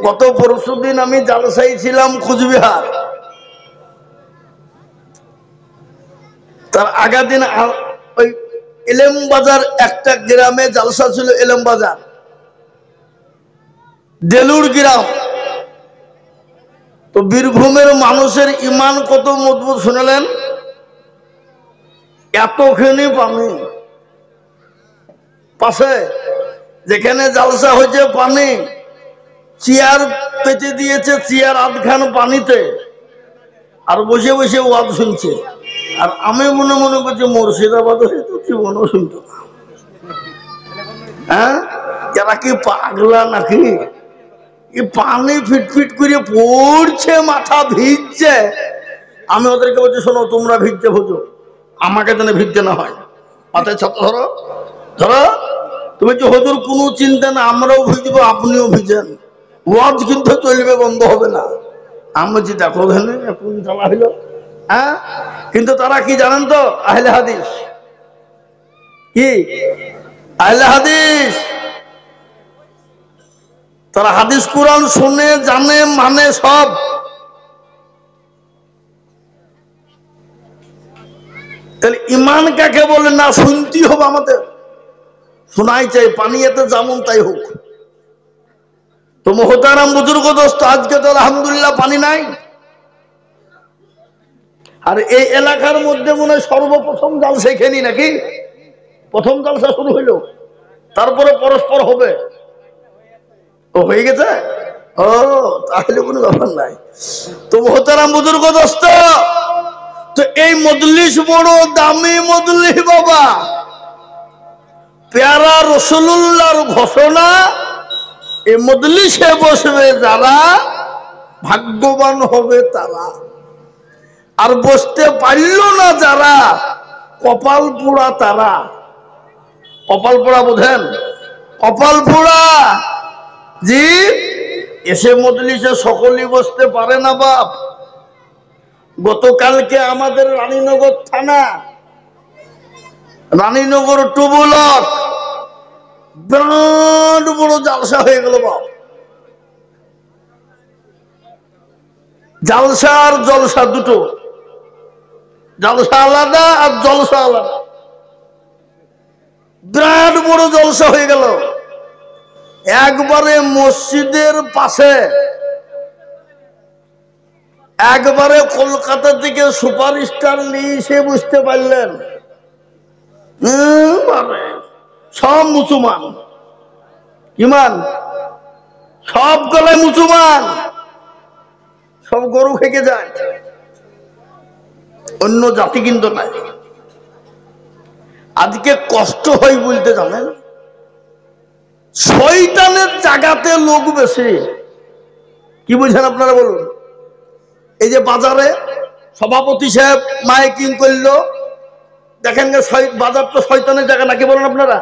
গত পরশুদিন আমি জালসাই ছিলাম কুচবিহার, তার আগের দিন ওই এলেম বাজার একটা গ্রামে জালসা ছিল, এলেম বাজার দেলুর গ্রাম। তো বীরভূমের মানুষের ইমান কত মজবুত শুনলেন, এতখানি পানি পাশে যেখানে জালসা হয়েছে পানি, চেয়ার পেতে দিয়েছে, চেয়ার আধখান পানিতে, আর বসে বসে ওয়াজ শুনছে। আর আমি মনে মনে করছি মুর্শিদাবাদ হয়তো জীবনও শুনতো না। হ্যাঁ, এরা কি পাগলা নাকি? পানি ফিটফিট করে পড়ছে, মাথা ভিজছে। আমি ওদেরকে বলছি, শোনো তোমরা ভিজছে ভোজো, আমাকে যেন ভিজতে না হয়। মাথায় ছাত্র ধরো ধরো, তুমি যে হুজুর কোনো চিন্তা না, আমরাও ভিজবো আপনিও ভিজেন, ওয়াজ কিন্তু চলবে, বন্ধ হবে না। আমি বলছি দেখো ভেনে কোন জ্বালা হইল। হ্যাঁ, কিন্তু তারা কি জানেন তো, আহলে হাদিস। কি আহলে হাদিস? তারা হাদিস কোরআন শুনে, জানে, মানে সব। তাহলে ইমান কাকে বলে? না শুনতেই হবে আমাদের, শোনাই চাই, পানি এতে যেমন তাই হোক। তো মোহতারাম বুজুর্গ দোস্ত, আজকে তো আলহামদুলিল্লাহ পানি নাই। আর এই এলাকার মধ্যে মনে হয় সর্বপ্রথম জালসা এখানেই নাকি, প্রথম জালসা শুরু হইল, তারপরে পরস্পর হবে। ও হয়ে গেছে, ও তাহলে কোনো ব্যাপার নাই। তো মোহতারাম বুজুর্গ দোস্ত, তো এই মজলিস বড় দামি মজলিস বাবা, পেয়ারা রাসূলুল্লাহর ঘোষণা, এই মজলিসে বসবে যারা ভাগ্যবান হবে তারা, আর বসতে পারল না যারা কপাল পোড়া তারা। কপাল পোড়া বোঝেন? কপাল পোড়া জি, এসে মজলিসে সকলেই বসতে পারে না বাপ। গতকালকে আমাদের রানীনগর থানা, রানীনগর 2 ব্লক বিরাট বড় জালসা হয়ে গেল বাপ। জালসা আর জলসা দুটো, জালসা আলাদা আর জলসা আলাদা। বিরাট বড় জলসা হয়ে গেল। একবারে মসজিদের পাশে, একবারে কলকাতা থেকে সুপারস্টার নিয়ে এসে বুঝতে পারলেন সব মুসলমান। ইমান সব গলায় মুসলমান, সব গরু খেকে যায়, অন্য জাতি কিন্তু নাই। আজকে কষ্ট হয় বলতে জানেন, শয়তানের জায়গাতে লোক বেশি। কি বুঝেন আপনারা বলুন? এই যে বাজারে সভাপতি সাহেব মাইকিং করলো, দেখেন গা বাজার তো শয়তানের জায়গা নাকি বলেন আপনারা?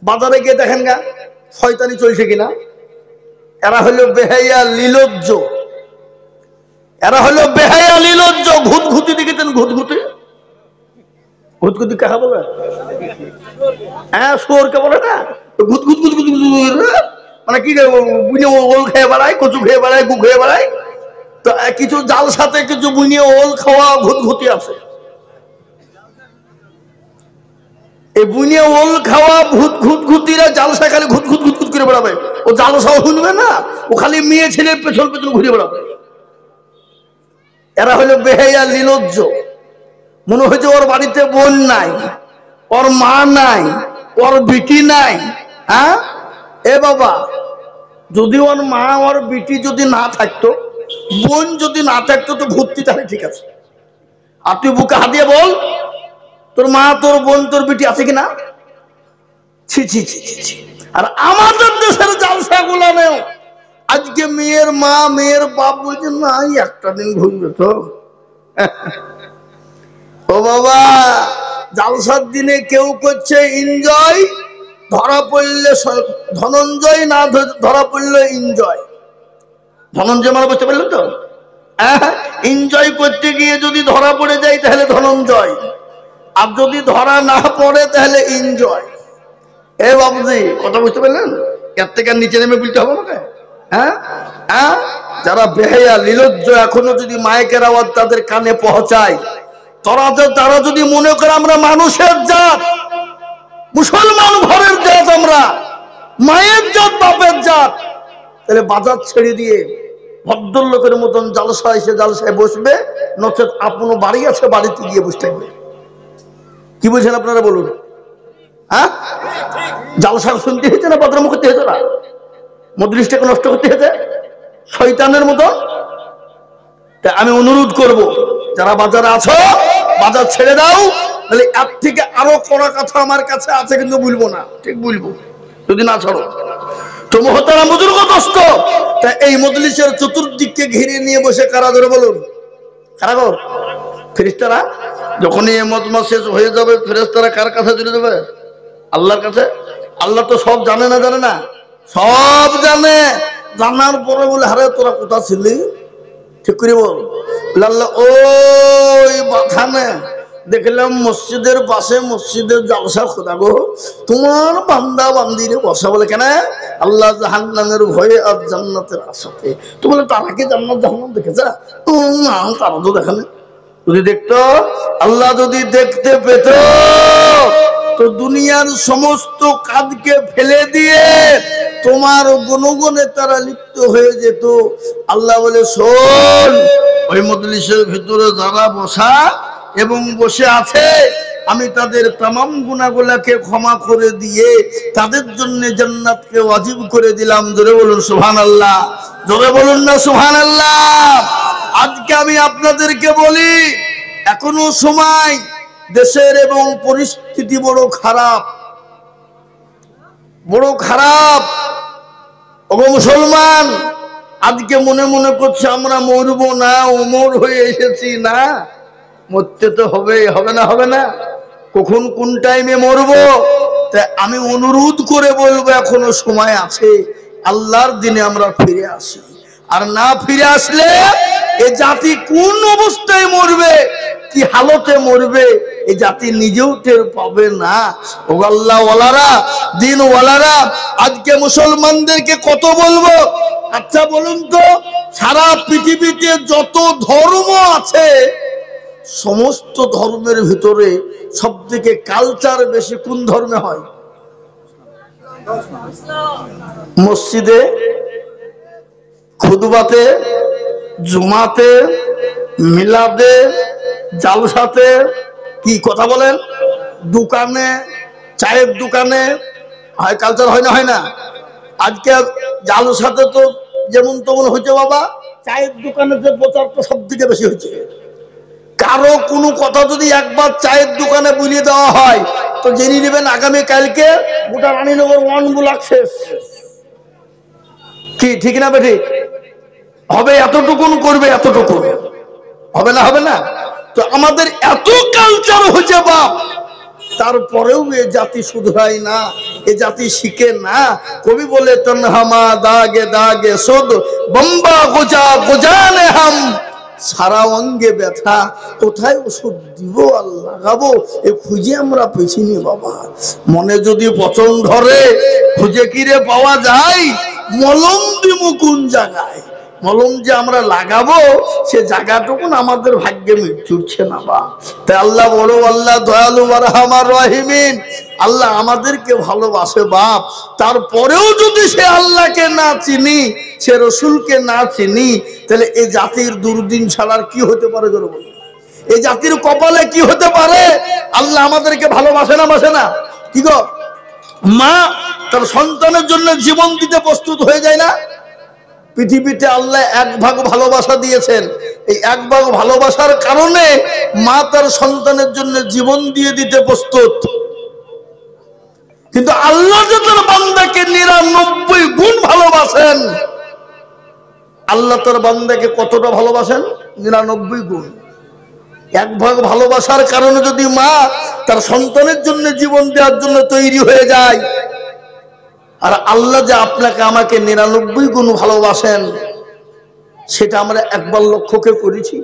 বাজারে গিয়ে দেখেন গা শয়তানি চলছে কিনা। এরা হলো বেহাইয়া লীলজ্জ, এরা হলো বেহাইয়া লীলজ্জ। ঘুতঘুতি দেখেছেন? ঘুতঘুতি, ঘুতঘুতি কাহা বলে? হ্যাঁ, শুয়োরকে বলে না? ঘুতঘুত ঘুতঘুত মানে কি, বুঝে ওল খেয়ে বেড়ায়, কচু খেয়ে বেড়ায়, গু খেয়ে বেড়ায়। তো কিছু জাল সাথে কিছু বুনিয়ে ওল খাওয়া ঘুতঘুতি আছে। এই বুনিয়ে ওল খাওয়া ঘুতঘুতিরা জালসা খালি ঘুতঘুত ঘুতঘুত করে বেড়াবে। ও জালসাও শুনবে না, ও খালি মেয়ে ছেলের পেছন পেছন ঘুরে বেড়াবে। এরা হলো বেহাইয়া লীলজ্জ। মনে হয়েছে ওর বাড়িতে বোন নাই, ওর মা নাই, ওর বিটি নাই। হ্যাঁ এ বাবা, যদি ওর মা ওর বিটি যদি না থাকতো, বোন যদি না থাকতো, তো ভর্তি তাহলে ঠিক আছে। আর তুই বুকে হাত দিয়ে বল, তোর মা, তোর বোন, তোর বিটি আছে কিনা? ছি ছি ছি ছি। আর আমাদের দেশের জালসা গুলা নেও, আজকে মেয়ের মা, মেয়ের বাপ বলছে না একটা দিন ঘুরবে তো। ও বাবা, জালসার দিনে কেউ করছে এনজয়, ধরা পড়লে ধনঞ্জয়, না ধরা পড়লে এনজয়। ধনঞ্জয় মানে বুঝতে পারলেন তো? এনজয় করতে গিয়ে যদি ধরা পড়ে যায় তাহলে ধনঞ্জয়, আর যদি ধরা না পড়ে তাহলে এনজয়। এ বাবুজি, কথা বুঝতে পারলেন? এর থেকে নিচে নেমে বলতে হবে আমাকে? হ্যাঁ হ্যাঁ, যারা বেহায়া নির্লজ্জ এখনো যদি মাইকের আওয়াজ তাদের কানে পৌঁছায়, তারা যদি মনে করে আমরা মানুষের জাত, মুসলমান ঘরের জাত, আমরা মায়ের জাত, বাপের জাত, তাহলে বাজার ছেড়ে দিয়ে ভদ্রলোকের মতন জালসা এসে জালসায় বসবে, নচেত আপনো বাড়ি আছে বাড়িতে গিয়ে বসে থাকবে। কি বলছেন আপনারা বলুন? হ্যাঁ, জালসা শুনতে হয়েছে না বদনাম করতে হতো না? মজলিসটাকে নষ্ট করতে হয়েছে শয়তানের মতো? তাই আমি অনুরোধ করব, যারা বাজারে আছো বাজার ছেড়ে দাও, তাহলে এর থেকে আরো কড়া কথা আমার কাছে আছে, কিন্তু বলবো না, ঠিক বলবো যদি না ছাড়ো তো। মহতারাম বুজুর্গ দোস্ত, তা এই মজলিসের চতুর্দিককে ঘিরে নিয়ে বসে কারা ধরে বলুন? কারা গো? ফেরেশতারা। যখনই এই মজমা শেষ হয়ে যাবে, ফেরেশতারা কার কাছে চলে যাবে? আল্লাহর কাছে। আল্লাহ তো সব জানে না? জানে না? সব জানে। জানার পরে বলে, হারে তোরা কোথা ছিলি? ঠিক করে বল। আল্লাহ ওই বাথানে দেখলাম মসজিদের পাশে মসজিদের জালসা, খোদা গো তোমার বান্দা বান্দিরে বসা। বলে কেন? আল্লাহ জাহান্নামের ভয়ে আর জান্নাতের আশাতে। তো বলে তারা কি জান্নাত জাহান্নাম দেখেছে? না, তারা তো দেখে না। যদি দেখতো, আল্লাহ যদি দেখতে পেত, তো দুনিয়ার সমস্ত কাজকে ফেলে দিয়ে তোমার গুণগুণে তারা লিপ্ত হয়ে যেত। আল্লাহ বলে, শোন, ওই মজলিসের ভিতরে যারা বসা এবং বসে আছে, আমি তাদের तमाम গুনাহগুলোকে ক্ষমা করে দিয়ে তাদের জন্য জান্নাতকে ওয়াজিব করে দিলাম। জোরে বলুন সুবহানাল্লাহ। জোরে বলুন না সুবহানাল্লাহ। আজকে আমি আপনাদেরকে বলি, এখনো সময়, দেশের এবং পরিস্থিতি বড় খারাপ, বড় খারাপ। ওগো মুসলমান, আজকে মনে মনে করছে আমরা মরবো না, ওমর হয়ে এসেছি। না, মরতে তো হবে, হবে না? হবে না? কখন কোন টাইমে মরবো? তাই আমি অনুরোধ করে বলবো, এখনো সময় আছে, আল্লাহর দিনে আমরা ফিরে আসি। আর না ফিরে আসলে এই জাতি কোন অবস্থায় মরবে, কি হালতে মরবে, এই জাতি নিজেও টের পাবে না। ও আল্লাহ ওয়ালারা, দিন ওয়ালারা, আজকে মুসলমানদেরকে কত বলবো? আচ্ছা বলুন তো, সারা পৃথিবীতে যত ধর্ম আছে, সমস্ত ধর্মের ভিতরে সবথেকে কালচার বেশি কোন ধর্মে হয়? মসজিদে, খুতবাতে, জুমাতে, মিলাদে, জালসাতে, কি কথা বলেন, দোকানে, চায়ের দোকানে হয় কালচার, হয় না? হয় না? আজকে জালসাতে তো যেমন তেমন হয়েছে বাবা, চায়ের দোকানে যে প্রচারটা সব থেকে বেশি হয়েছে। কারো কোনো কথা যদি একবার চায়ের দোকানে বুলিয়ে দেওয়া হয়, তো জেনে নেবেন আগামী কালকে গোটা রানীনগর 1 ব্লক শেষ। কি ঠিক না বেঠিক? হবে এতটুকুন করবে, এতটুকু হবে না? হবে না? তো আমাদের এত কালচার হয়েছে বাপ, তারপরেও এ জাতি শুধরায় না, এ জাতি শিখে না। কবি বলে, তনহামা দাগে দাগে সুদ বম্বা গোজা গোজানে হাম, সারা অঙ্গে ব্যথা, কোথায় ওষুধ দিব আর লাগাবো, এ খুঁজে আমরা পেছিনি বাবা। মনে যদি পচন ধরে, খুঁজে কিরে পাওয়া যায়, মলম দিব কোন জায়গায়? মলম যে আমরা লাগাবো, সে জায়গাটুকুন আমাদের ভাগ্যে জুটছে না বা। তাই আল্লাহ বড়, আল্লাহ দয়ালু আরহামার রাহিমিন, আল্লাহ আমাদেরকে ভালোবাসে বাপ। তারপরেও যদি সে আল্লাহকে না চিনি, সে রসুলকে না চিনি, তাহলে এই জাতির দুর্দিন ছাড়ার কি হতে পারে? জোরে বলুন, এই জাতির কপালে কি হতে পারে? আল্লাহ আমাদেরকে ভালোবাসে না, বাসে না? কি গো, মা তার সন্তানের জন্য জীবন দিতে প্রস্তুত হয়ে যায় না? পৃথিবীতে আল্লাহ 1 ভাগ ভালোবাসা দিয়েছেন, এই 1 ভাগ ভালোবাসার কারণে মা তার সন্তানের জন্য জীবন দিয়ে দিতে প্রস্তুত। কিন্তু আল্লাহ যে তার বান্দাকে 99 গুণ ভালোবাসেন, আল্লাহ তার বান্দাকে কতটা ভালোবাসেন? 99 গুণ। 1 ভাগ ভালোবাসার কারণে যদি মা তার সন্তানের জন্য জীবন দেওয়ার জন্য তৈরি হয়ে যায়, আর আল্লাহ যে আপনাকে আমাকে 99 গুণ ভালোবাসেন, সেটা আমরা একবার লক্ষ্য করেছি?